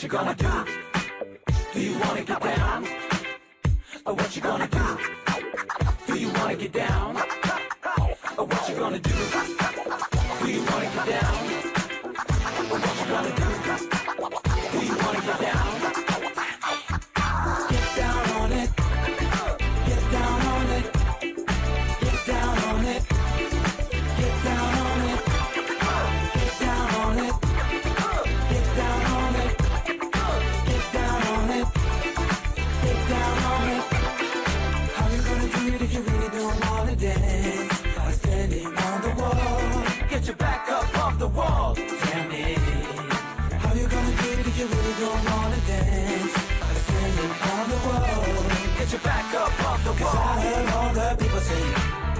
you gonna do? Do you wanna get down? Or what you gonna do? Do you wanna get down? Or what you gonna do? Do you wanna get down? Or what you gonna do? Do you wanna get down? Get down on it. Get down on it. Get down on it. Get down on it. Get down on it. Get down on it. Get down on it. Get down on it. How you gonna do it if you really don't wanna dance? By standing on the wall. Get your back up off the wall. Tell me. How you gonna do it if you really don't wanna dance? By standing on the wall. Get your back up off the wall. 'Cause I heard all the people say,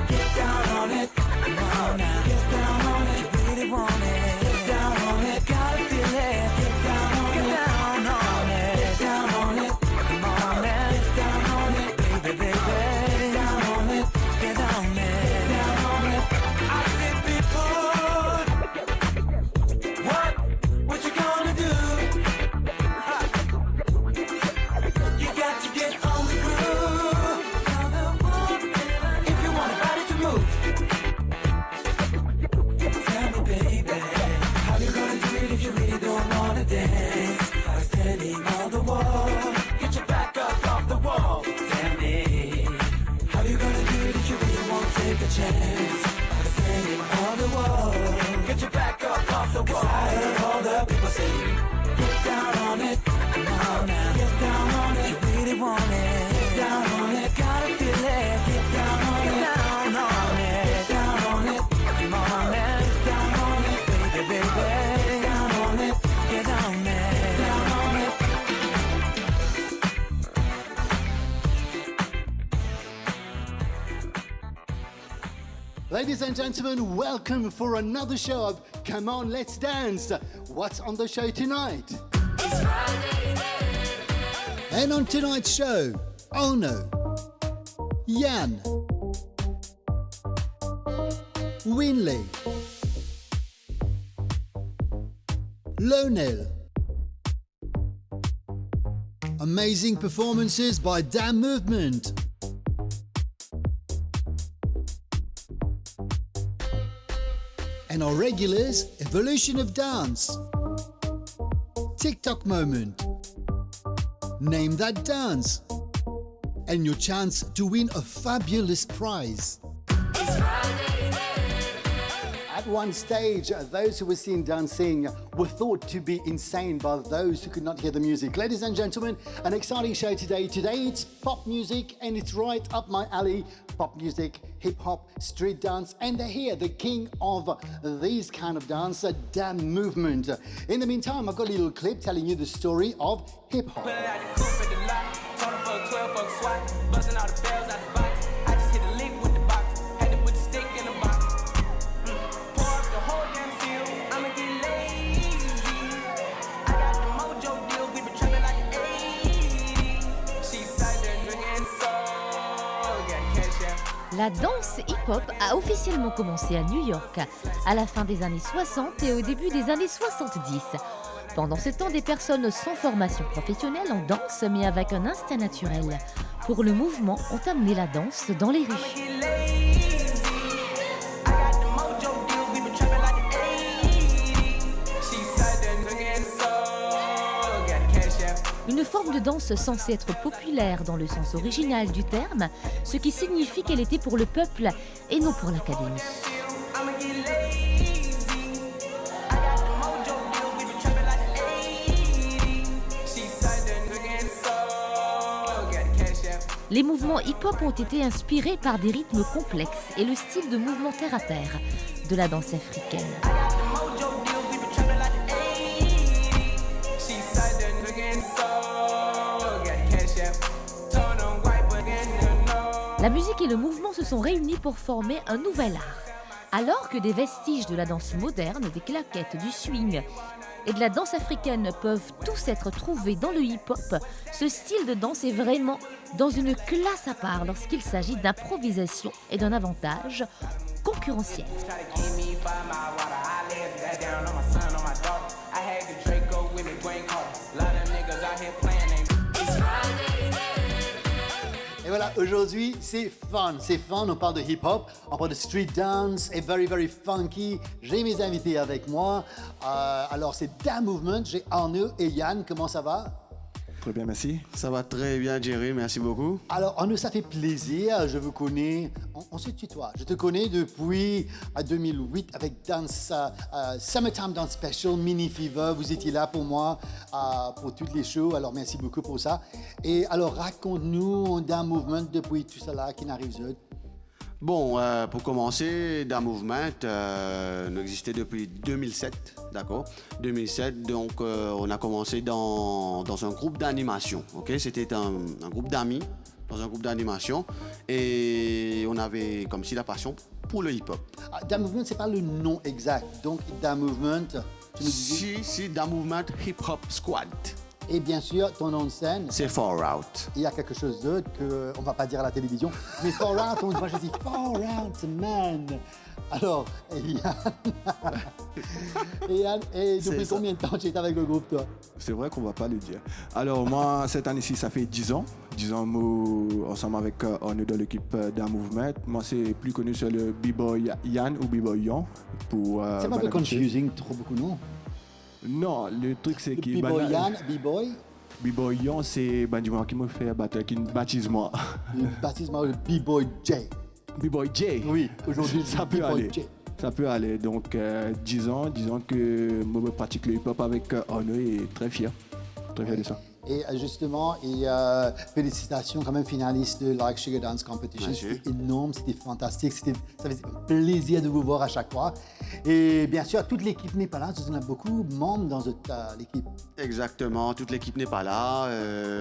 get down on it. Come on now. Get down on it. You really want it. Get down on it. Gotta feel it. Get down on it. Get down on it. Get down on it. Come on now. Get down on it. Baby, baby. Get down on it. Get down it. Get down on it. I said people. What you gonna do? You got to get on the groove. If you want a body to move. Tell me, baby, how you gonna do it if you really don't wanna dance? By standing on the wall. Get your back up off the wall. Tell me, how you gonna do it if you really won't take a chance? By standing on the wall. Get your back up off the wall. 'Cause I heard all the people say, get down on it. Come on now. Get down on it. You really want it. Get down on it. Gotta feel it. Get down on it. Get down on it. Get down on it. Come on now. Get down on it. Baby, baby. Get down on it. Get down it. Get down on it. Ladies and gentlemen, welcome for another show of Come On, Let's Dance. What's on the show tonight? And on tonight's show, Ono, Yan, Winley, Lonel. Amazing performances by Damn Movement. And our regulars, Evolution of Dance, TikTok Moment, Name That Dance, and your chance to win a fabulous prize. At one stage, those who were seen dancing were thought to be insane by those who could not hear the music. Ladies and gentlemen, an exciting show today. Today it's pop music and it's right up my alley. Pop music, hip-hop, street dance, and they're here, the king of these kind of dance, Damn Movement. In the meantime, I've got a little clip telling you the story of hip-hop. La danse hip-hop a officiellement commencé à New York à la fin des années 60 et au début des années 70. Pendant ce temps, des personnes sans formation professionnelle en danse mais avec un instinct naturel pour le mouvement ont amené la danse dans les rues. Une forme de danse censée être populaire dans le sens original du terme, ce qui signifie qu'elle était pour le peuple et non pour l'académie. Les mouvements hip-hop ont été inspirés par des rythmes complexes et le style de mouvement terre-à-terre de la danse africaine. La musique et le mouvement se sont réunis pour former un nouvel art. Alors que des vestiges de la danse moderne, des claquettes, du swing et de la danse africaine peuvent tous être trouvés dans le hip-hop, ce style de danse est vraiment dans une classe à part lorsqu'il s'agit d'improvisation et d'un avantage concurrentiel. Aujourd'hui, c'est fun. On parle de hip-hop, on parle de street dance et very, very funky. J'ai mes invités avec moi. Alors, c'est Da Movement. J'ai Arnaud et Yann. Comment ça va? Très bien, merci. Ça va très bien, Jerry, merci beaucoup. Alors, Arnaud, ça fait plaisir. Je vous connais. On se tutoie. Je te connais depuis 2008 avec Summertime Dance Special, Mini Fever. Vous étiez là pour moi, pour toutes les shows. Alors, merci beaucoup pour ça. Et alors, raconte-nous Da Movement depuis tout cela qui n'arrive pas. Bon, pour commencer, Da Movement n'existait depuis 2007, d'accord? 2007, donc on a commencé dans un groupe d'animation, ok? C'était un groupe d'amis, dans un groupe d'animation, et on avait comme si la passion pour le hip-hop. Da Movement, c'est pas le nom exact. Donc, Da Movement, tu nous disais... Si, Da Movement Hip Hop Squad. Et bien sûr, ton nom de scène, C'est Far Out. il y a quelque chose d'autre qu'on ne va pas dire à la télévision. Mais Far Out, moi je dis Far Out, man. Alors, Yann, et depuis ça. combien de temps tu es avec le groupe, toi? C'est vrai qu'on ne va pas le dire. Alors, moi, cette année-ci, ça fait 10 ans. 10 ans, moi, ensemble avec on est dans l'équipe Da Movement. Moi, c'est plus connu sur le B-Boy Yann ou B-Boy Yon. C'est pas un peu confusing, trop beaucoup, non? Non, le truc, c'est que B-Boy Yann, B-Boy, B-Boy Yon, c'est Bandimon qui me fait battre, qui me baptise moi. le baptisme de B-Boy J. B-Boy J. Oui, aujourd'hui, Ça peut B-Boy aller. J. Ça peut aller. Donc, 10 ans que moi, je pratique le hip-hop avec Ono et très fier. Très fier de ça. Et justement, félicitations quand même finaliste de Like Sugar Dance Competition. Merci. C'était énorme, c'était fantastique, ça faisait plaisir de vous voir à chaque fois. Et bien sûr, toute l'équipe n'est pas là, il y en a beaucoup de membres dans l'équipe. Exactement, toute l'équipe n'est pas là,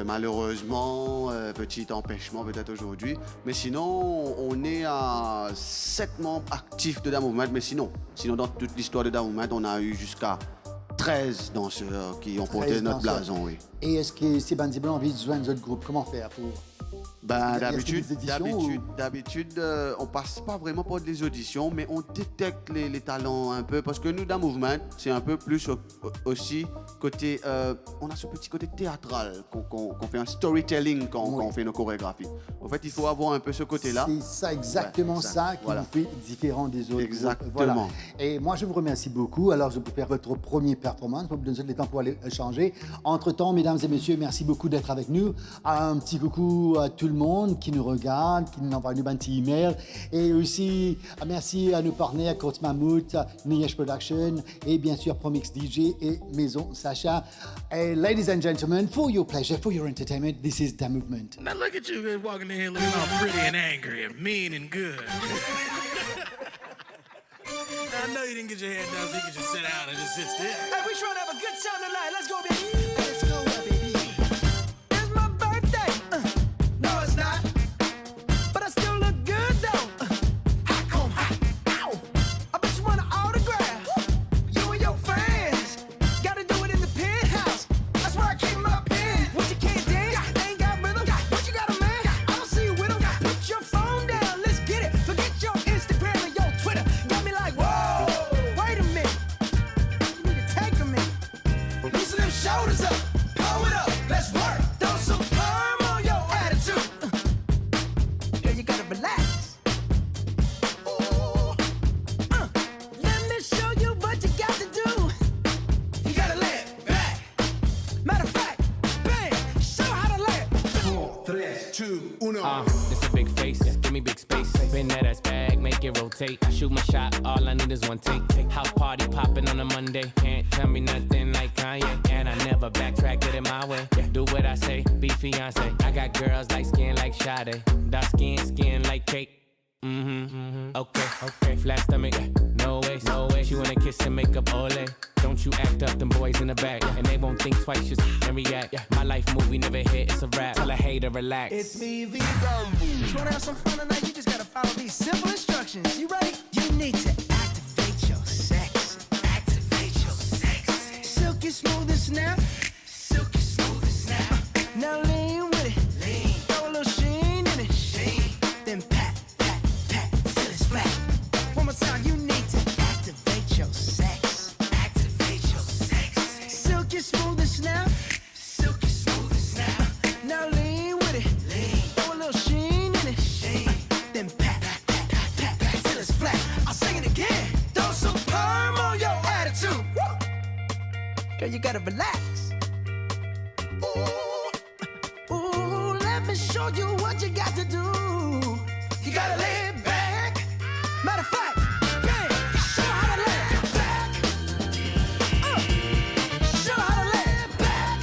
malheureusement, petit empêchement peut-être aujourd'hui. Mais sinon, on est à 7 membres actifs de Da Movement. Mais sinon, dans toute l'histoire de Da Movement, on a eu jusqu'à 13 danseurs qui ont porté 13 notre danseurs. blason, oui. Et est-ce que ces bandes ont envie de joindre notre groupe? Comment faire pour... Ben, Est-ce qu'il y a des éditions d'habitude, on passe pas vraiment par des auditions, mais on détecte les talents un peu, parce que nous, Da Movement, c'est un peu plus aussi côté, on a ce petit côté théâtral, qu'on fait un storytelling quand on fait nos chorégraphies. En fait, il faut avoir un peu ce côté-là. C'est ça, exactement Ouais, ça qui voilà. vous fait différent des autres. Exactement. Voilà. Et moi, je vous remercie beaucoup. Alors, je peux faire votre première performance. Je vous donne le temps pour aller changer. Entre-temps, mesdames et messieurs, merci beaucoup d'être avec nous. Un petit coucou à tout le monde qui nous regarde, qui nous envoie un petit email. Et aussi, merci à nos partenaires, Côte Mammouth, Niesh Production et bien sûr Promix DJ et Maison Sacha. Et ladies and gentlemen, for your pleasure, for your entertainment, this is Da Movement. Now look at you walking in here looking all pretty and angry and mean and good. Now, I know you didn't get your hair done, so you can just sit down and just sit still. Hey, we trying to have a good time tonight. Let's go, baby. Let's go, baby. It's my birthday. No, it's not. But I still look good, though. Hot comb, hot. Ow. I bet you want an autograph. You and your friends. Gotta do it in the penthouse. That's where I keep my pen. What you can't dance? Ain't got rhythm. What you got a man? I don't see you with him. Put your phone down. Let's get it. Forget your Instagram and your Twitter. Got me like, whoa. Wait a minute. You need to take a minute. Loosen them shoulders up. Pull it up. Let's work. Throw some perm on your attitude. Girl, you gotta relax. Ooh. Let me show you what you got to do. You gotta lay it back. Matter of fact, bang. Show how to lay it. This a big face, give me big space. Spin that ass bag, make it rotate. I shoot my shot, all I need is one take. House party popping on a Monday. Can't tell me nothing like Kanye. And I never backtrack, get it my way. Do what I say, be fiance. I got girls like skin like Sade. Dark skin like cake. Okay. Flat stomach, no way. She wanna kiss and make up, ole. Don't you act up, them boys in the back. And they won't think twice, just and react. My life movie never hit, it's a rap. Tell a hater, relax. It's me, V. You wanna have some fun tonight? You just gotta follow these simple instructions. You ready? You need to activate your sex. Activate your sex. Silky smooth and snap. Silky smooth and snap. Now lean with it. Lean. Throw a little sheen in it. Sheen. Then pat, pat, pat, till it's flat. One more time. You need to activate your sex. Activate your sex. Silky smooth and snap. Silky smooth and snap. Now lean with it. Lean. Throw a little sheen Girl, you gotta relax. Ooh, let me show you what you got to do. You gotta lay back. Matter of fact, bang, show how to lay back. Show how to lay back.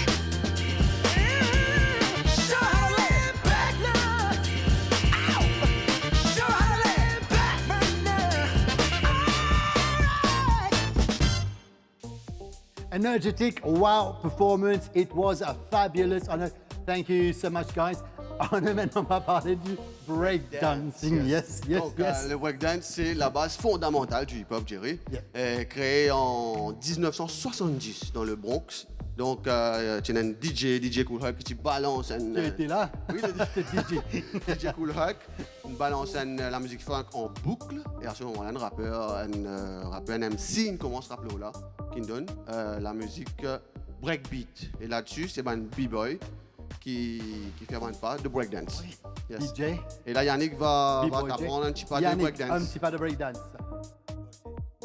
Show how to lay back now. Ow. Show how to lay back right now. All right. Energetic, wow performance. It was a fabulous. Thank you so much, guys. Maintenant, on va parler du breakdancing. Yes, yes, Donc, yes. le breakdance, c'est la base fondamentale du hip-hop, Jerry. Yeah. Créé en 1970 dans le Bronx. Donc, tu as un DJ Cool Herc, qui balance Tu étais là? Oui, DJ Cool Herc balance la musique funk en boucle. Et à ce moment-là, un rappeur, un MC, commence à rappeler là, qui donne la musique breakbeat. Et là-dessus, c'est un b-boy qui fait un pas de breakdance. Yes. DJ. Et là, Yannick va B-Boy t'apprendre un petit pas de Yannick, breakdance. un petit pas de breakdance.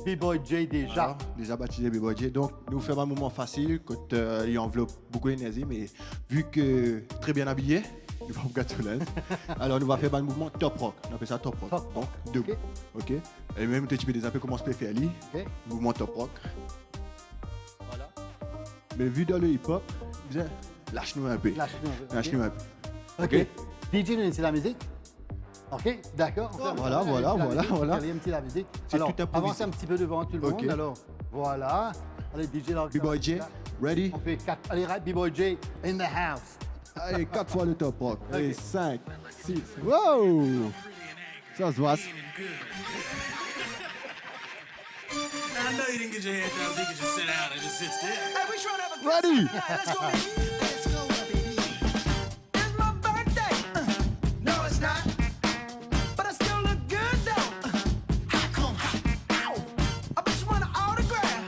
B-Boy J déjà. Alors, les baptisés B-Boy J. Donc, nous faisons un moment facile quand il enveloppe beaucoup d'énergie, mais vu que très bien habillé, nous vamos gâter l'aise. Alors, nous allons faire un mouvement top rock. On appelle ça top rock. Top rock. Donc, debout. OK. Et même, tu peux déjà comment se peut faire lui. OK. Mouvement top rock. Voilà. Mais vu dans le hip-hop, lâche-nous un peu. Lâche-nous un peu. OK. DJ, nous c'est la musique. OK, d'accord. Voilà. Allez, un petit la musique. C'est Alors, tout improvisé. avance un petit peu devant tout le OK. monde. Alors, voilà. Allez, DJ, là. B-Boy J, ready? On fait 4. Allez, B-Boy J, in the house. Allez, 4 fois le top rock. Allez, 5, 6. Wow! Ça se voit. I know you didn't get your head down, so you can just sit down and just sit still. Hey, we trying to have a good Ready? time tonight. Let's go, baby. Let's go, baby. It's my birthday. No, it's not. But I still look good, though. How come? Ow. I bet you want an autograph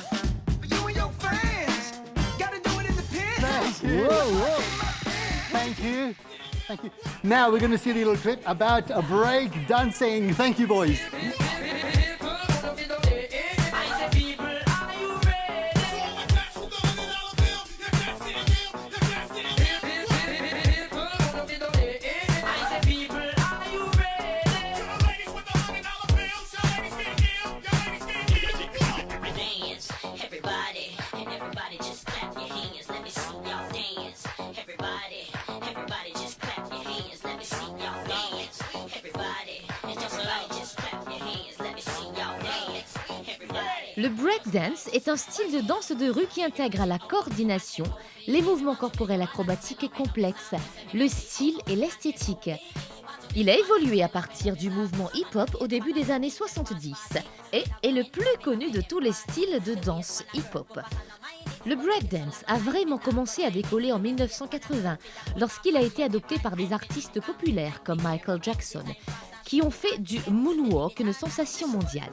for you and your friends. Gotta do it in the penthouse. Thank you. Thank you. Now we're going to see a little clip about a break dancing. Thank you, boys. Le breakdance est un style de danse de rue qui intègre à la coordination, les mouvements corporels acrobatiques et complexes, le style et l'esthétique. Il a évolué à partir du mouvement hip-hop au début des années 70 et est le plus connu de tous les styles de danse hip-hop. Le breakdance a vraiment commencé à décoller en 1980 lorsqu'il a été adopté par des artistes populaires comme Michael Jackson qui ont fait du moonwalk une sensation mondiale.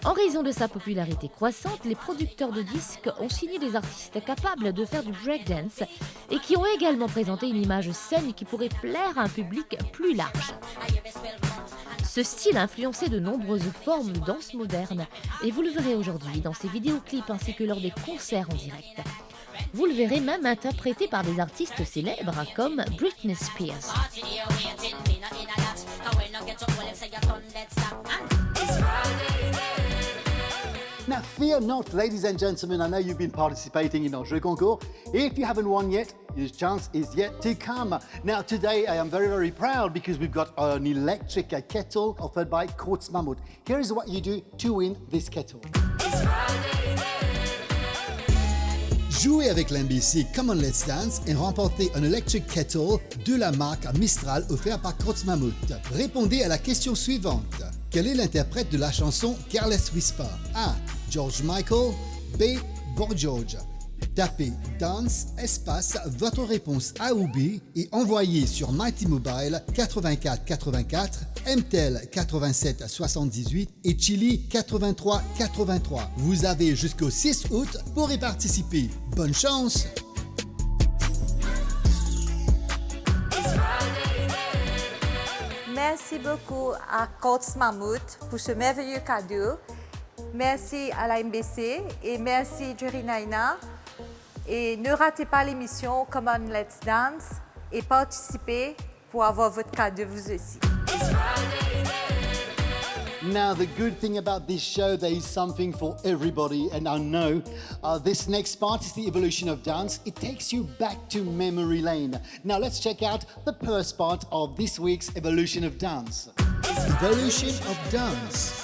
En raison de sa popularité croissante, les producteurs de disques ont signé des artistes capables de faire du breakdance et qui ont également présenté une image saine qui pourrait plaire à un public plus large. Ce style a influencé de nombreuses formes de danse moderne et vous le verrez aujourd'hui dans ses vidéoclips ainsi que lors des concerts en direct. Vous le verrez même interprété par des artistes célèbres comme Britney Spears. Now, fear not, ladies and gentlemen, I know you've been participating in our jeu concours. If you haven't won yet, your chance is yet to come. Now, today I am very, very proud because we've got an electric kettle offered by Quartz Mammoth. Here is what you do to win this kettle. Jouez avec l'MBC Come On Let's Dance et remportez un Electric Kettle de la marque Mistral offert par Quartz Mammoth. Répondez à la question suivante. Quel est l'interprète de la chanson Careless Whisper? A. George Michael. B. Boy George. Tapez Dance, espace, votre réponse A ou B et envoyez sur Mighty Mobile 84 84, MTEL 87 78 et Chili 83 83. Vous avez jusqu'au 6 août pour y participer. Bonne chance! Merci beaucoup à Quartz Mammoth pour ce merveilleux cadeau. Merci à la MBC et merci Jerry Naina Et ne ratez pas l'émission Come On Let's Dance et participez pour avoir votre cadeau vous aussi. Now, the good thing about this show, there is something for everybody, and I know this next part is the evolution of dance. It takes you back to memory lane. Now, let's check out the first part of this week's evolution of dance. Evolution of dance.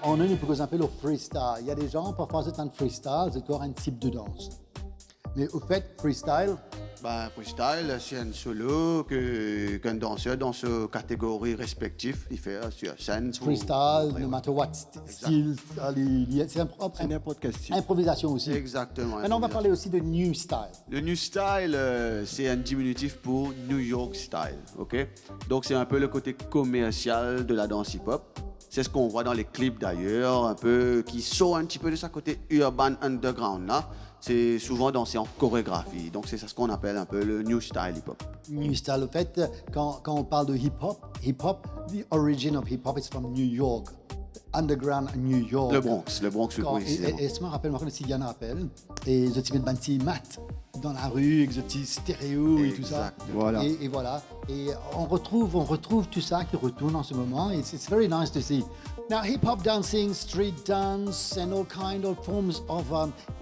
On a une chose qu'on appelle le freestyle. Il y a des gens, parfois c'est un freestyle, c'est encore un type de danse. Mais au fait, freestyle, Freestyle, c'est un solo qu'un danseur dans sa catégorie respective, il fait sur scène. freestyle, no matter what style, c'est N'importe quel style. improvisation aussi. Exactement. Maintenant, on va parler aussi de new style. Le New Style, c'est un diminutif pour New York Style, ok? Donc c'est un peu le côté commercial de la danse hip-hop. C'est ce qu'on voit dans les clips d'ailleurs, un peu qui sort un petit peu de sa côté urban underground là. C'est souvent dansé en chorégraphie. Donc c'est ça ce qu'on appelle un peu le New Style hip-hop. New style, au fait, quand on parle de hip-hop, the origin of hip-hop is from New York. Underground New York. Le Bronx plus Quand- précisément. et ce me rappelle, moi, si Yann rappelle, et je te mets un petit mat dans la rue, avec ce petit stéréo et tout ça. Exactement. Voilà. Et voilà. Et on retrouve tout ça qui retourne en ce moment. It's very nice to see. Now, hip-hop dancing, street dance, and all kind of forms of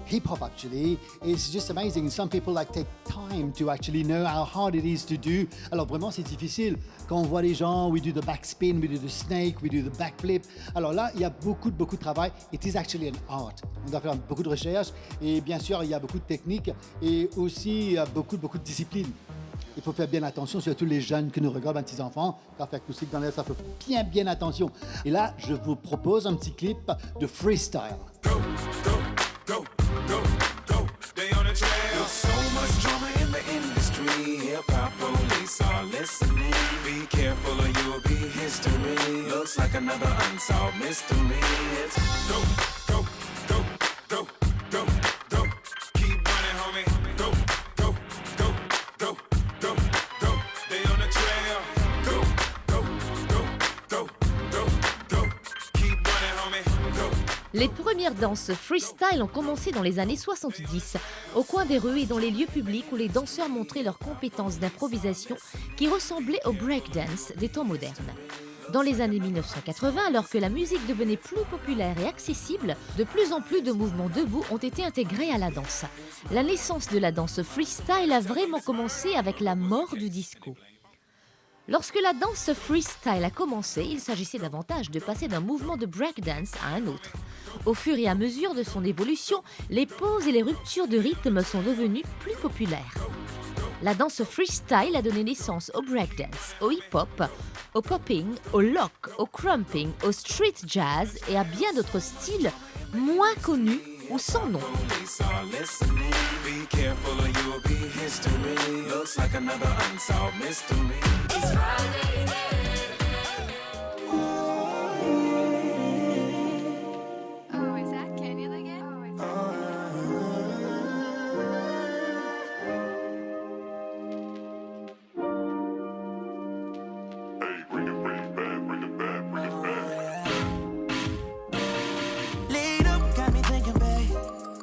hip-hop actually, it's just amazing. Some people take time to actually know how hard it is to do. Alors vraiment, c'est difficile. Quand on voit les gens, we do the backspin, we do the snake, we do the backflip. Alors là, il y a beaucoup de travail. It is actually an art. On doit faire beaucoup de recherches et bien sûr, il y a beaucoup de techniques et aussi beaucoup de discipline. Il faut faire bien attention, surtout les jeunes que nous regardent, les petits enfants. Café acoustique dans l'air, ça fait bien attention. Et là, je vous propose un petit clip de freestyle. Go, they on the trail. There's so much drama in the industry. Hip-hop police are listening. Be careful or you'll be history. Looks like another unsolved mystery. It's go. Keep running, homie. Go. Les premières danses freestyle ont commencé dans les années 70, au coin des rues et dans les lieux publics où les danseurs montraient leurs compétences d'improvisation qui ressemblaient au breakdance des temps modernes. Dans les années 1980, alors que la musique devenait plus populaire et accessible, de plus en plus de mouvements debout ont été intégrés à la danse. La naissance de la danse freestyle a vraiment commencé avec la mort du disco. Lorsque la danse freestyle a commencé, il s'agissait davantage de passer d'un mouvement de breakdance à un autre. Au fur et à mesure de son évolution, les pauses et les ruptures de rythme sont devenues plus populaires. La danse freestyle a donné naissance au breakdance, au hip-hop, au popping, au lock, au crumping, au street jazz et à bien d'autres styles moins connus ou sans nom. Police are listening. Be careful or you'll be history. Looks like another unsolved mystery. It's Friday Oh, is that Canyon again? Lead up, got me thinking, babe.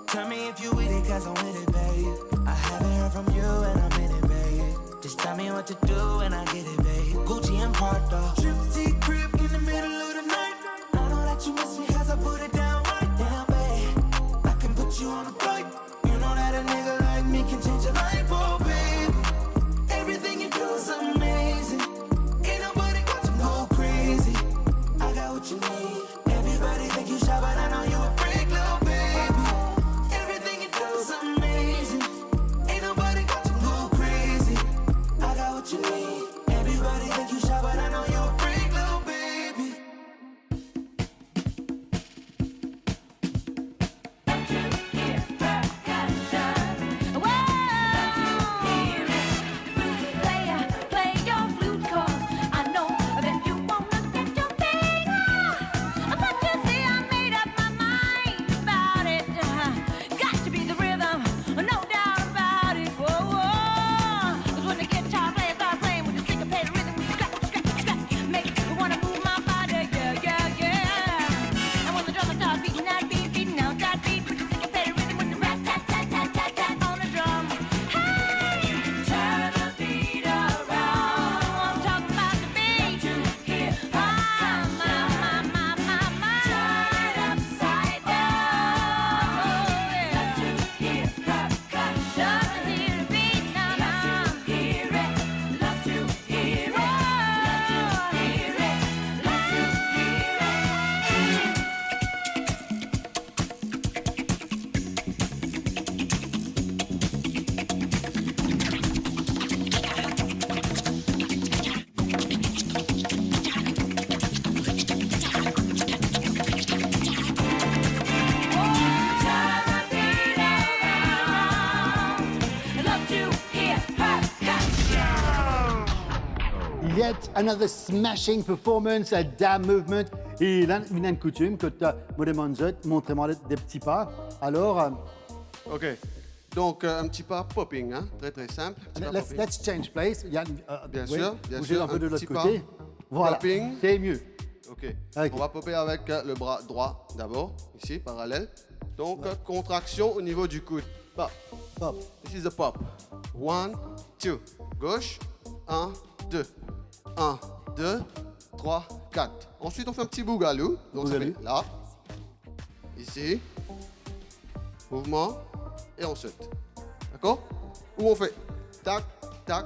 Tell me if you with it, cause I'm with it, babe. I haven't heard from you and I'm in it, babe. Just tell me what to do and I get it, babe. Gucci and Prada. Trip T crib in the middle of the night. I know that you miss me cause I put it down right. Damn, babe. I can put you on a flight. You know that a nigga like me can change your life, oh, babe. Everything you do is amazing. Ain't nobody got to go crazy. I got what you need. Everybody think you shy, but I know you a freak, little baby. Everything you do is amazing. Ain't nobody got to go crazy. I got what you need. Everybody think you shy, but I know you a freak, little baby. Yet another smashing performance à Dam Movement. Et il a une coutume que tu me demandes, montrez-moi des petits pas. Alors, Ok. Donc, un petit pas popping, hein? Très très simple. Petit pas popping. let's change place. Yann, Bien oui, sûr, bien bougez sûr. un peu de l'autre petit côté. pas. Voilà, Popping. c'est mieux. Ok. Ok. On va popper avec le bras droit d'abord, ici, parallèle. Donc, contraction au niveau du coude. Pop. Pop. This is the pop. 1, 2. Gauche. 1, 2. 1, 2, 3, 4. Ensuite, on fait un petit bougalou. Donc, ça Bougalou. fait là. Ici. Mouvement. Et on saute. D'accord? Ou on fait tac, tac.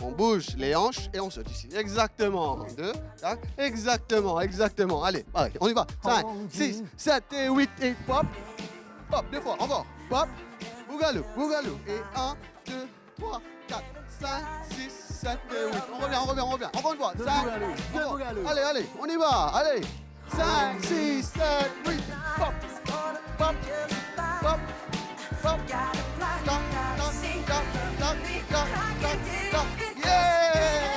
On bouge les hanches et on saute ici. Exactement. 2, tac. Exactement, exactement. Allez, pareil, on y va. 5, 6, 7 et 8 et pop. Pop, deux fois, encore. Pop. Bougalou, bougalou. Et 1, 2, 3, 4, 5, 6, 7 et 8. On revient, on revient, on revient. Encore une fois. 5, bougalou, deux encore. bougalou. Allez, allez, on y va. Allez. 5, 6, 7, 8. Pop. Pop. Pop. Pop. Toc, toc, toc, toc, toc, toc, toc, toc. Yeah!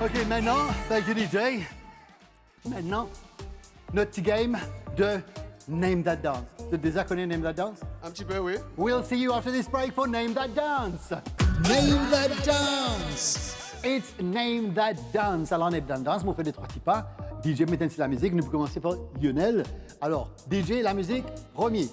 Ok, maintenant, thank you DJ. Maintenant, notre petit game de Name That Dance. Tu as déjà connu Name That Dance? Un petit peu, oui. We'll see you after this break for Name That Dance. Name that dance. It's Name That Dance. Alors, Name That Dance, on fait des 3 petits pas. DJ, mettez la musique. Nous pouvons commencer par Lionel. Alors, DJ, la musique, premier.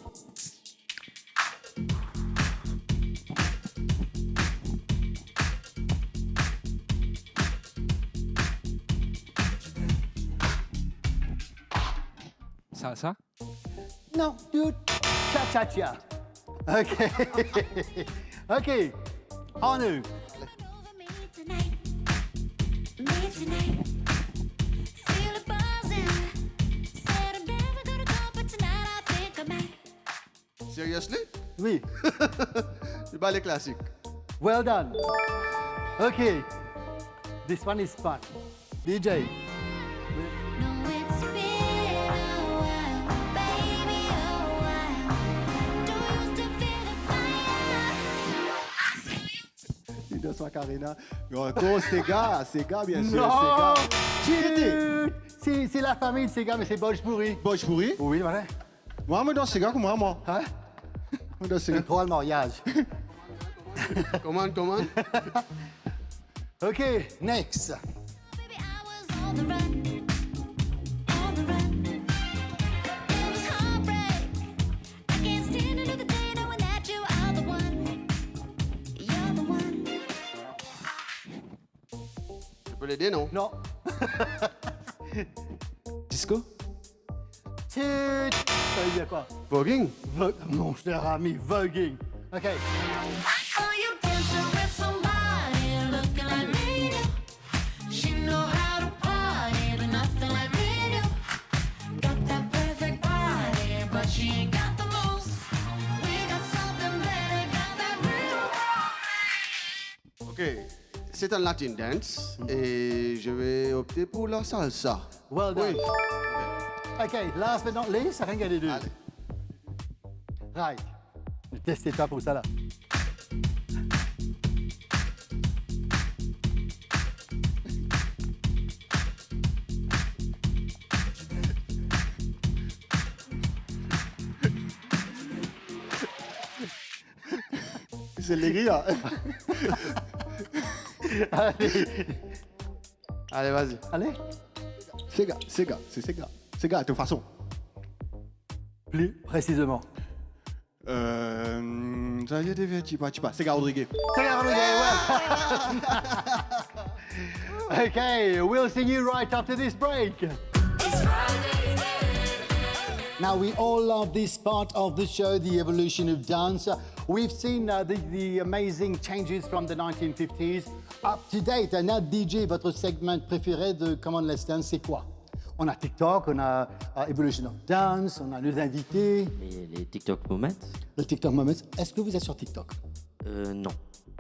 Salsa? Non, dude. Cha-cha-cha. OK. OK. Anu. Seriously? Oui. Le ballet classique. Well done. OK. This one is fun. DJ. Il danse en Karina. Mais encore Sega, bien sûr. Non. Sega. C'est la famille de Sega, mais c'est Bojpuri. Bojpuri? Oui, voilà. Moi, je danse Sega comme moi. Hein? Je danse Sega. Trop le mariage. Comment? OK, next. Je peux l'aider, non? Non. Disco? Ça veut dire quoi? Voguing? Mon cher ami, voguing. OK. Ok, c'est un Latin dance et je vais opter pour la salsa. Well done. Oui. OK, last but not least, rien qu'à des deux. Allez. Right. Testez toi pour ça là. C'est les rires. Allez, vas-y. Allez. Sega, c'est Sega. Sega, de toute façon. Plus précisément. Ça y est, pas. Sega Rodriguez. Sega Rodriguez, well. OK, we'll see you right after this break. Now, we all love this part of the show, the evolution of dance. We've seen the amazing changes from the 1950s up to date. And now, DJ, votre segment préféré de Come On Let's Dance, c'est quoi? On a TikTok, on a Evolution of Dance, on a nos invités. Les TikTok Moments? Le TikTok Moments. Est-ce que vous êtes sur TikTok? Non.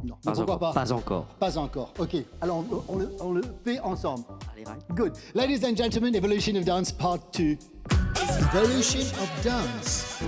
Non. Pas Pourquoi encore. Pas encore. Pas encore. OK. Alors, on le fait ensemble. Allez, right. Good. Ladies and gentlemen, Evolution of Dance Part 2. Evolution of Dance.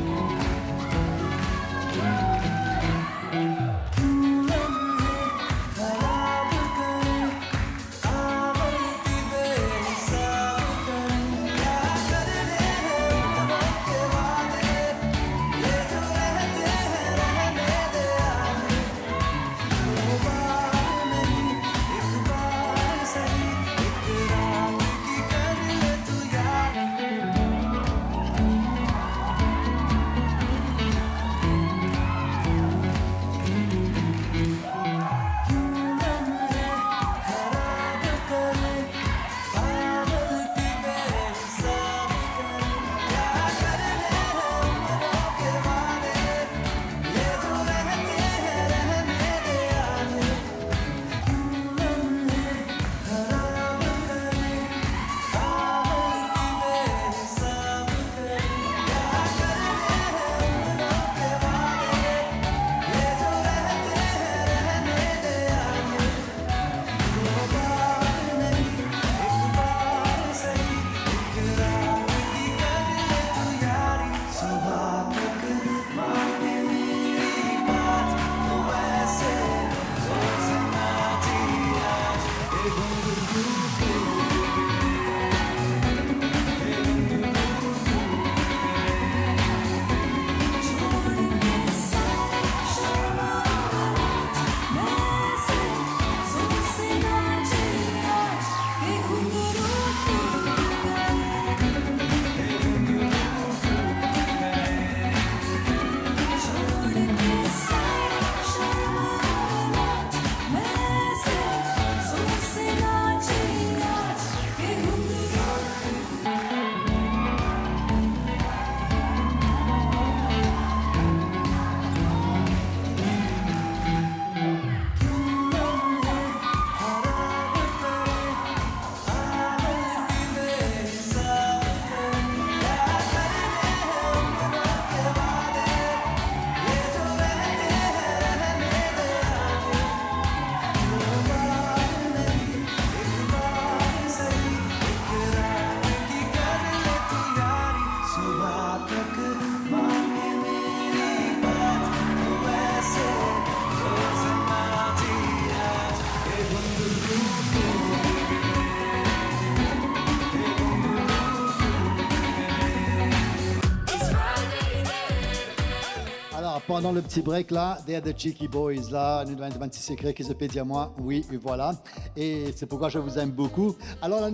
pendant le petit break là, they're the cheeky boys là, nous avons un petit secret qui se peut dire moi, oui, et voilà. Et c'est pourquoi je vous aime beaucoup. Alors là,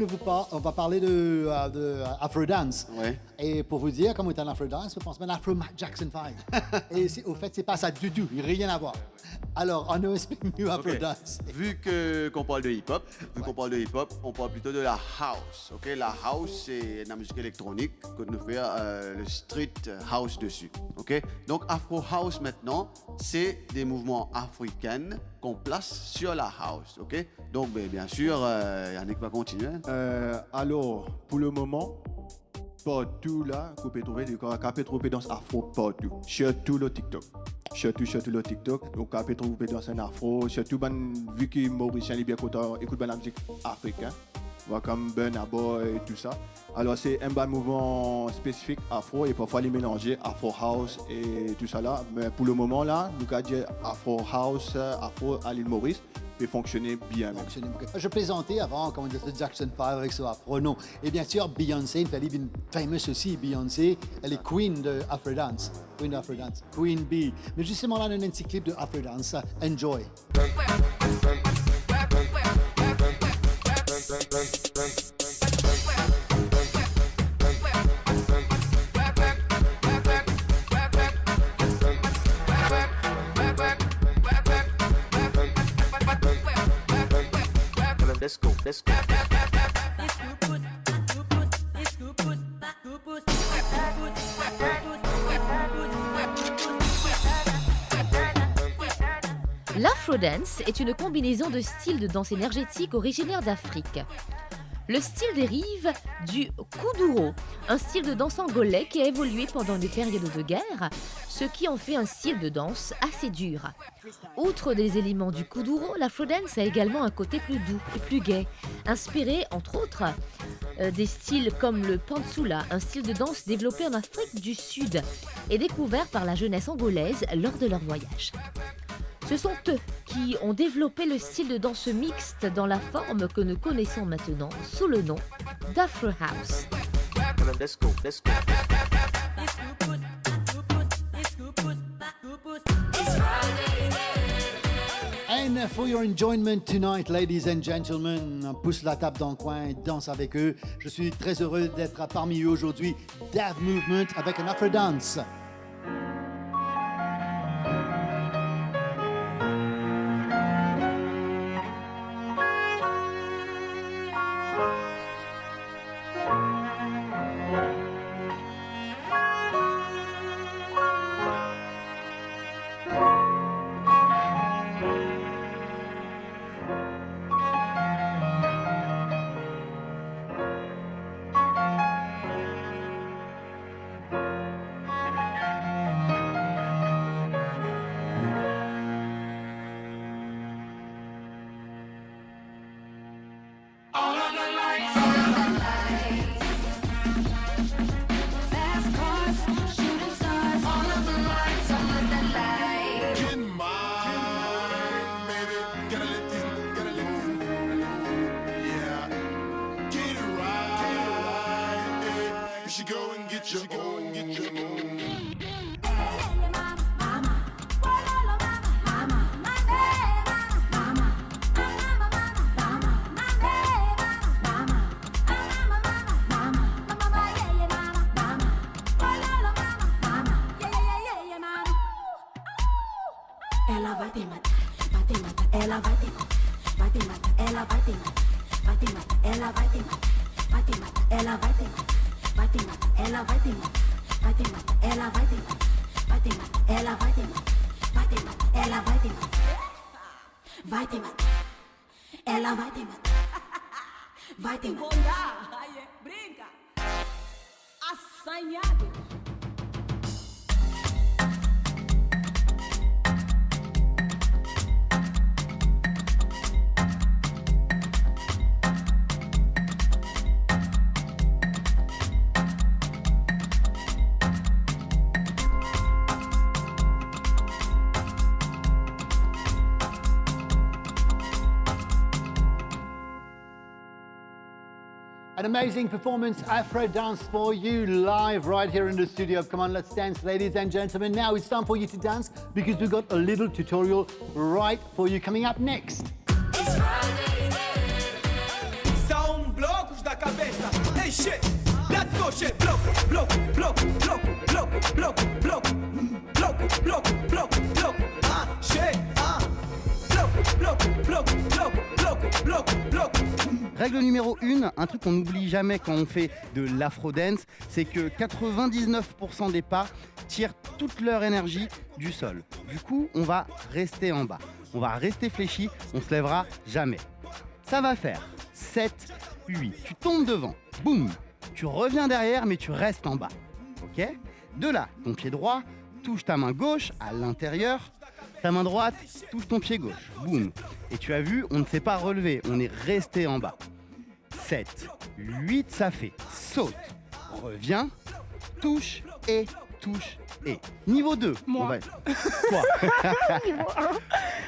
on va parler de Afro Dance. Ouais. Et pour vous dire, comme on est en Afro Dance, je pense même Afro Jackson 5. Et au fait, c'est pas ça du tout, il n'y a rien à voir. Alors, on nous explique mieux Afro Ok. Dance. Vu qu'on parle de hip-hop, on parle plutôt de la house. Ok, la house c'est la musique électronique que nous fait le street house dessus. Ok, donc Afro House maintenant, c'est des mouvements africains qu'on place sur la house. Ok, donc bien sûr, Yannick va continuer. Alors, pour le moment, partout là, vous pouvez trouver des trouver dans afro partout, surtout le TikTok. Surtout le TikTok. Donc, vous pouvez trouver dans un afro, surtout vu que Mauricien est bien content, écoute la musique africaine. Comme Burna Boy et tout ça. Alors c'est un bon mouvement spécifique afro et parfois les mélanger afro house et tout ça là. Mais pour le moment là, nous avons dit afro house, afro à l'île Maurice peut fonctionner bien. Je plaisantais avant, comme on dit, Jackson 5 avec ce afro. Non. Et bien sûr, Beyoncé, une fille famous aussi. Beyoncé, elle est queen de Afro Dance. Queen d'Afro Dance. Queen Bee. Mais justement là, on a un petit clip de Afro Dance. Enjoy. Let's go, let's go. L'Afro-dance est une combinaison de styles de danse énergétique originaires d'Afrique. Le style dérive du kuduro, un style de danse angolais qui a évolué pendant les périodes de guerre, ce qui en fait un style de danse assez dur. Outre des éléments du kuduro, l'Afro-dance a également un côté plus doux et plus gai, inspiré entre autres des styles comme le pantsula, un style de danse développé en Afrique du Sud et découvert par la jeunesse angolaise lors de leur voyage. Ce sont eux qui ont développé le style de danse mixte dans la forme que nous connaissons maintenant sous le nom d'Afro House. Let's go, let's go. And for your enjoyment tonight, ladies and gentlemen, pousse la table dans le coin, danse avec eux. Je suis très heureux d'être parmi eux aujourd'hui. Dav Movement avec un Afro Dance. An amazing performance, Afro dance for you live right here in the studio of Come On Let's Dance, ladies and gentlemen. Now it's time for you to dance because we've got a little tutorial right for you coming up next. São blocos da cabeça. Hey shit, let's go shit. Bloco, bloco, bloco, bloco, bloco, bloco, bloco, bloco, bloco, bloco, bloco. Ah, shit, ah. Bloco, bloco, bloco, bloco, bloco, bloco, bloco. Règle numéro 1, un truc qu'on n'oublie jamais quand on fait de l'afro-dance, c'est que 99% des pas tirent toute leur énergie du sol. Du coup, on va rester en bas. On va rester fléchi, on se lèvera jamais. Ça va faire 7, 8. Tu tombes devant, boum. Tu reviens derrière, mais tu restes en bas. Ok ? De là, ton pied droit touche ta main gauche à l'intérieur. Ta main droite touche ton pied gauche. Boum. Et tu as vu, on ne s'est pas relevé, on est resté en bas. 7, 8, ça fait saute, reviens, touche et touche et. Niveau 2, Moi. Quoi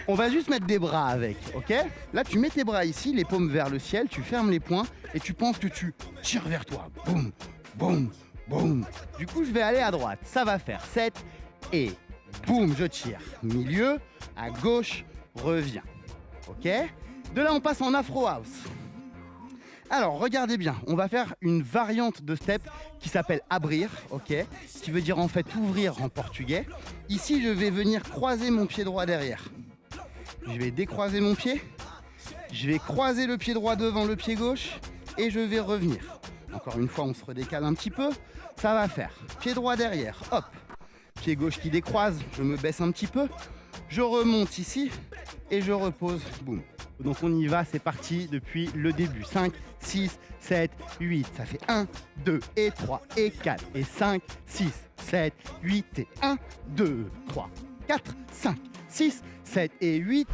On va juste mettre des bras avec, ok ? Là, tu mets tes bras ici, les paumes vers le ciel, tu fermes les poings et tu penses que tu tires vers toi. Boum, boum, boum. Du coup, je vais aller à droite. Ça va faire 7 et boum, je tire. Milieu, à gauche, reviens. Ok ? De là, on passe en Afro House. Alors, regardez bien, on va faire une variante de step qui s'appelle abrir, ok, qui veut dire en fait ouvrir en portugais. Ici, je vais venir croiser mon pied droit derrière. Je vais décroiser mon pied, je vais croiser le pied droit devant le pied gauche et je vais revenir. Encore une fois, on se redécale un petit peu, ça va faire pied droit derrière, hop, pied gauche qui décroise, je me baisse un petit peu, je remonte ici et je repose, boum. Donc on y va, c'est parti depuis le début. 5, 6, 7, 8, ça fait 1, 2 et 3 et 4 et 5, 6, 7, 8 et 1, 2, 3, 4, 5, 6, 7 et 8.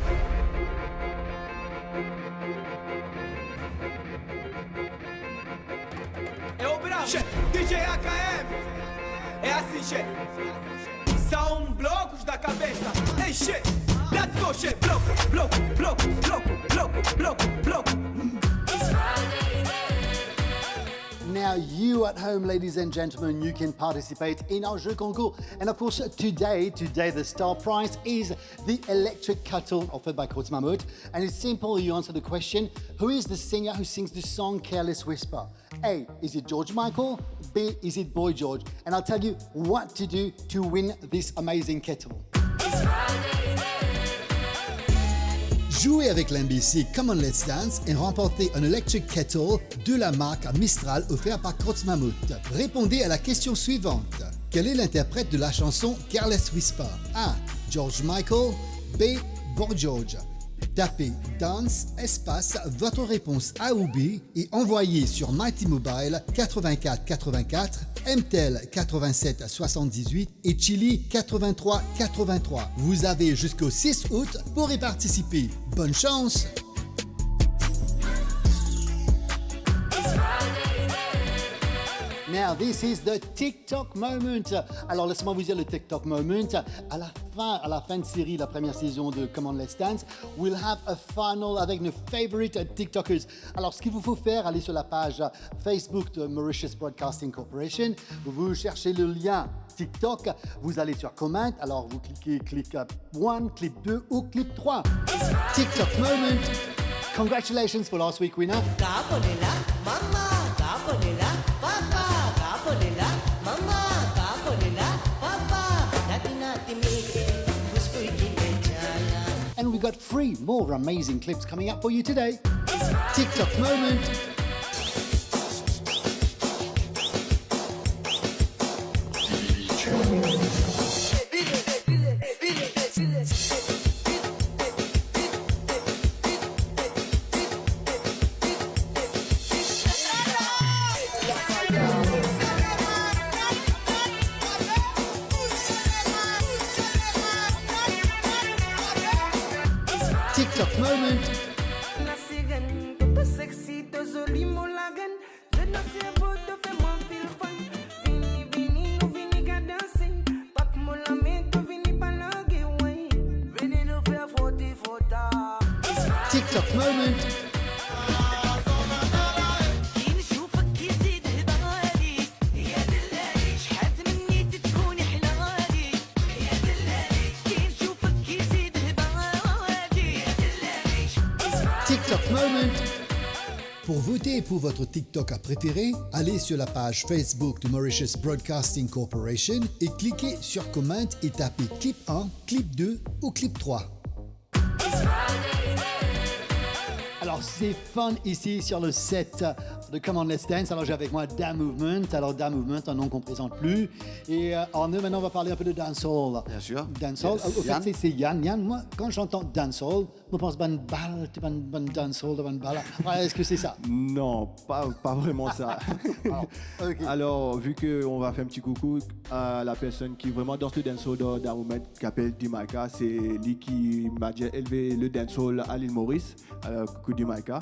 É o bravo, DJ AKM. É assim, che. São blocos da cabeça. Hey shit, let's go shit. Bloco, bloco, bloco, bloco, bloco, bloco, bloco. Now you at home, ladies and gentlemen, you can participate in our jeu concours. And of course, today the star prize is the electric kettle offered by Koz Mahmoud. And it's simple, you answer the question, who is the singer who sings the song Careless Whisper? A, is it George Michael? B, is it Boy George? And I'll tell you what to do to win this amazing kettle. Jouez avec l'NBC Come On Let's Dance et remportez un Electric Kettle de la marque Mistral offert par Koz Mahmoud. Répondez à la question suivante. Quel est l'interprète de la chanson Careless Whisper? A. George Michael. B. Boy George. Tapez Dance, espace, votre réponse A ou B et envoyez sur Mighty Mobile 84 84, MTEL 87 78 et Chili 83 83. Vous avez jusqu'au 6 août pour y participer. Bonne chance! Now, this is the TikTok moment. Alors, laissez-moi vous dire le TikTok moment. À la fin de série, la première saison de Come On Let's Dance, we'll have a final avec nos favorite TikTokers. Alors, ce qu'il vous faut faire, allez sur la page Facebook de Mauritius Broadcasting Corporation. Vous cherchez le lien TikTok. Vous allez sur Comment. Alors, vous cliquez clip 1, clip 2 ou clip 3. TikTok moment. Congratulations for last week winner. And we got 3 more amazing clips coming up for you today. TikTok moment. TikTok moment. TikTok moment. moment. Pour voter pour votre TikTok préféré, allez sur la page Facebook de Mauritius Broadcasting Corporation et cliquez sur Comment et tapez clip 1, clip 2 ou clip 3. Alors c'est fun ici sur le set de Come On Let's Dance. Alors j'ai avec moi Da Movement. Alors Da Movement, un nom qu'on ne présente plus. Et Arnaud, maintenant on va parler un peu de dancehall. Bien sûr. Dancehall. Yes. Au fait, c'est Yann. Yann, moi, quand j'entends dancehall, je pense ban bal, ban dancehall, ban bal. Ouais, est-ce que c'est ça? Non, pas vraiment ça. Alors, vu qu'on va faire un petit coucou à la personne qui vraiment danse le dancehall d'un moment, qui s'appelle Dimaika, c'est lui qui m'a déjà élevé le dancehall à l'île Maurice. Alors, coucou Dimaika.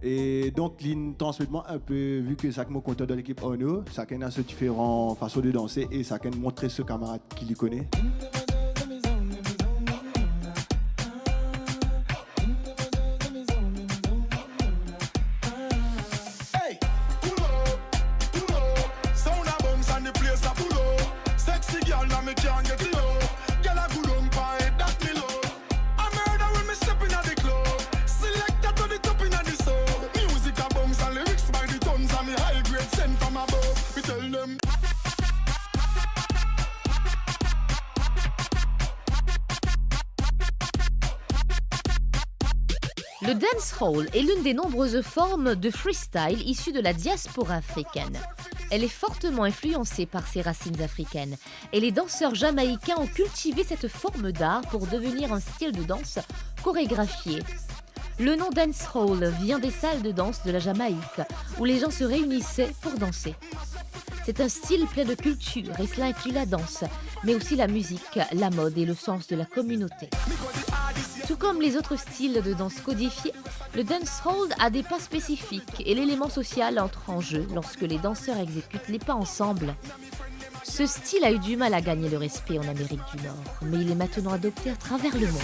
Et donc, il transmet un peu, vu que chacun est content de l'équipe Ono, chacun a ses différentes façons de danser et chacun montrer ce camarade qui lui connaît. Le dancehall est l'une des nombreuses formes de freestyle issues de la diaspora africaine. Elle est fortement influencée par ses racines africaines et les danseurs jamaïcains ont cultivé cette forme d'art pour devenir un style de danse chorégraphié. Le nom dancehall vient des salles de danse de la Jamaïque où les gens se réunissaient pour danser. C'est un style plein de culture et cela inclut la danse, mais aussi la musique, la mode et le sens de la communauté. Tout comme les autres styles de danse codifiés, le dancehall a des pas spécifiques et l'élément social entre en jeu lorsque les danseurs exécutent les pas ensemble. Ce style a eu du mal à gagner le respect en Amérique du Nord, mais il est maintenant adopté à travers le monde.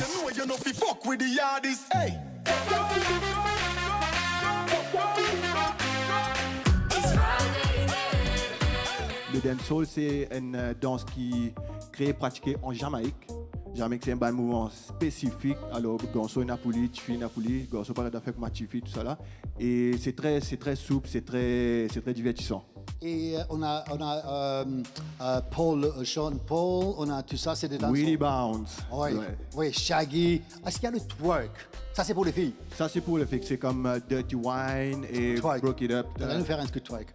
Le dancehall, c'est une danse qui est créée et pratiquée en Jamaïque. Jamaïque, c'est un mouvement spécifique. Alors, Gonzo Napoli, Tifi Napoli, Gonzo parle d'affaires comme Tifi, tout ça là. Et c'est très souple, c'est très divertissant. Et on a Paul, Sean Paul, on a tout ça, c'est des danseurs. Willie Bounce. Oui, Ouais. oui, Shaggy. Est-ce qu'il y a le twerk? Ça, c'est pour les filles. Ça, c'est pour le fait que c'est comme Dirty Wine et Twerk. Broke It Up. Tu vas nous faire un truc twerk.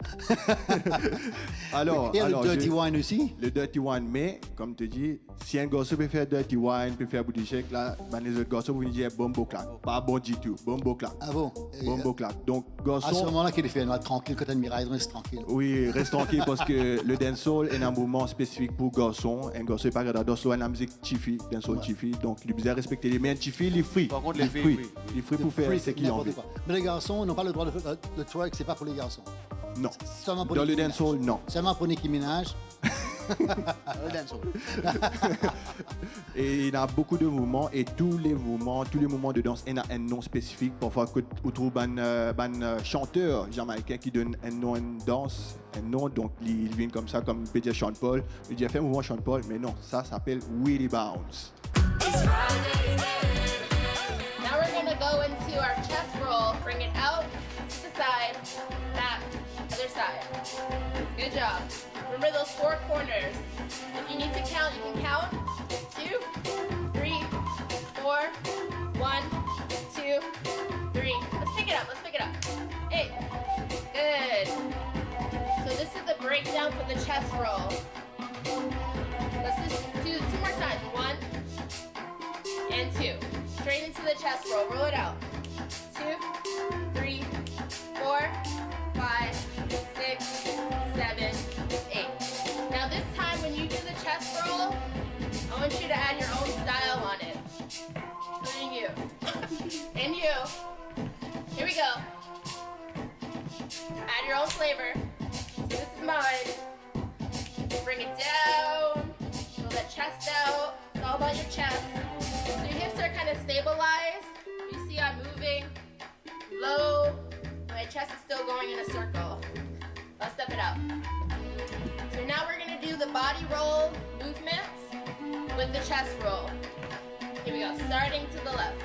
Alors, et le Dirty Wine aussi? Le Dirty Wine, mais comme tu dis, si un garçon peut faire Dirty Wine, peut faire booty shake, là, ben, les autres garçons vont dire bombo clap. Pas bon du tout, bombo clap. Ah bon? Bombo clap. Donc, À ce garçon. moment-là, qu'il est fait, tranquille, quand tu as une miraille, reste tranquille. Oui, reste tranquille parce que le dancehall est un mouvement spécifique pour garçons. Un garçon n'est pas capable de danser la musique Tifi, dancehall Tifi. Donc, il est bien respecter les mains Tifi, il est free. Par contre, Il est les filles, free. oui. Il est free pour faire Free, ce qu'il a n'importe envie. quoi. Mais les garçons n'ont pas le droit de faire le twerk, c'est pas pour les garçons. Non. Seulement pour Dans le Nicki Minaj. dancehall, non. Seulement pour Nicki Minaj. Le dancehall. Et il y a beaucoup de mouvements et tous les mouvements de danse, il y a un nom spécifique. Parfois, on trouve un chanteur jamaïcain qui donne un nom à une danse, un nom, donc il vient comme ça, comme peut dire Sean Paul. Il dit, fait un mouvement Sean Paul, mais non, ça s'appelle Willie Bounce. Now we're gonna go into our chest roll. Bring it out to the side, back, other side. Good job. Remember those four corners. If you need to count, you can count. 2, 3, 4, 1, 2, 3. Let's pick it up. Let's pick it up. 8. Good. So this is the breakdown for the chest roll. Let's just do 2 more times. 1 and 2. Straight into the chest roll. Roll it out. 2, 3, 4, 5, 6, 7, 8. Now this time when you do the chest roll, I want you to add your own style on it. Including you. And you. Here we go. Add your own flavor. So this is mine. Bring it down. Pull that chest out. It's all about your chest. So your hips are kind of stabilized. You see I'm moving low. My chest is still going in a circle. Let's step it out. So now we're gonna do the body roll movements with the chest roll. Here we go, starting to the left.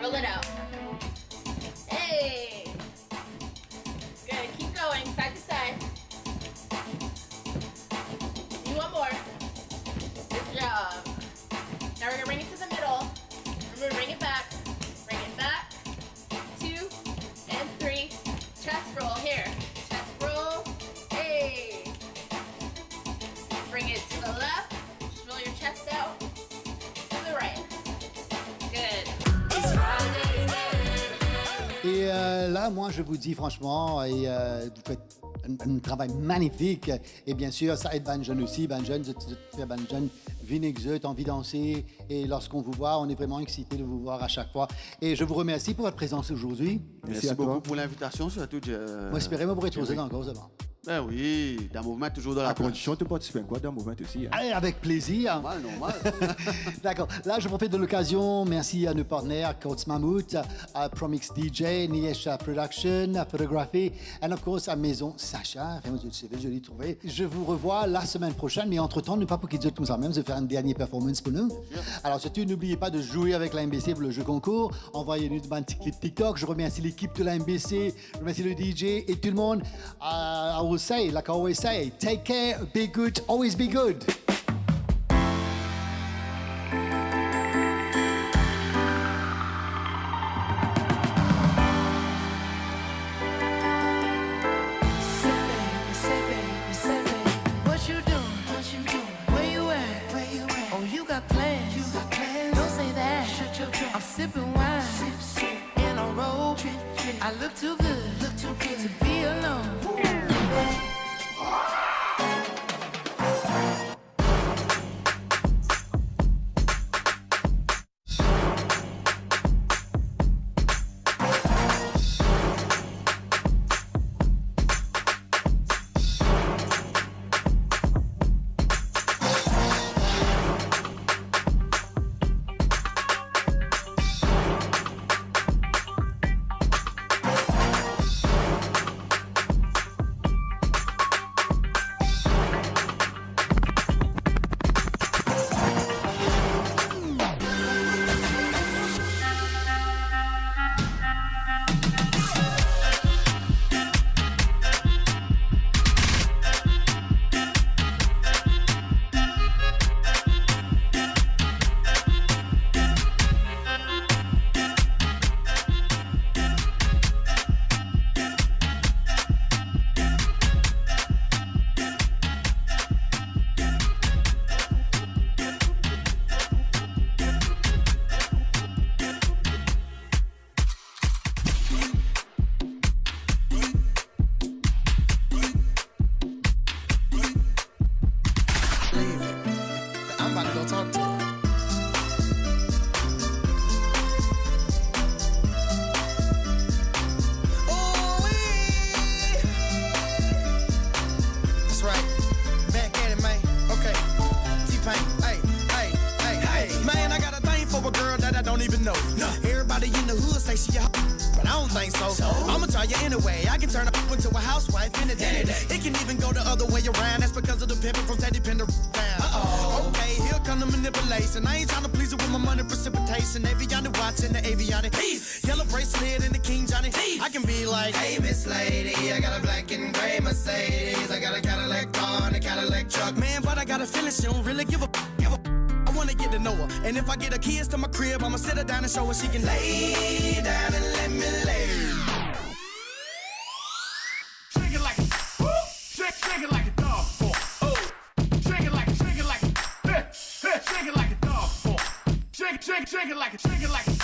Roll it out. And là, moi, je vous dis franchement, vous faites un travail magnifique. Et bien sûr, ça aide Ben Jeune aussi. Ben Jeune, Ben Jeune, venez que vous avez envie de danser. Et lorsqu'on vous voit, on est vraiment excité de vous voir à chaque fois. Et je vous remercie pour votre présence aujourd'hui. Merci beaucoup pour l'invitation, surtout. Moi, espérez-moi pour retrouver dans encore demain. Ben oui, dans le mouvement, toujours dans la condition de participer quoi dans le mouvement aussi. Hein. Allez, avec plaisir. Normal. D'accord. Là, je profite de l'occasion. Merci à nos partenaires, Coach Mammouth, à Promix DJ, Niesha Production, à Photography, et of course à Maison Sacha. Vraiment, je l'ai trouvé. Je vous revois la semaine prochaine, mais entre-temps, ne pas pour qu'ils disent comme ça même, de faire une dernière performance pour nous. Alors, surtout, n'oubliez pas de jouer avec la MBC pour le jeu concours. Envoyez-nous un petit clip TikTok. Je remercie l'équipe de la MBC, je remercie le DJ et tout le monde. I will say, like I always say, take care, be good, always be good. I look too good to be alone. And if I get a kiss to my crib, I'ma sit her down and show her she can lay down and let me lay. Shake it like a, woo, shake it like a dog for. Oh, shake it like a, shake it like a dog for. Shake it like a.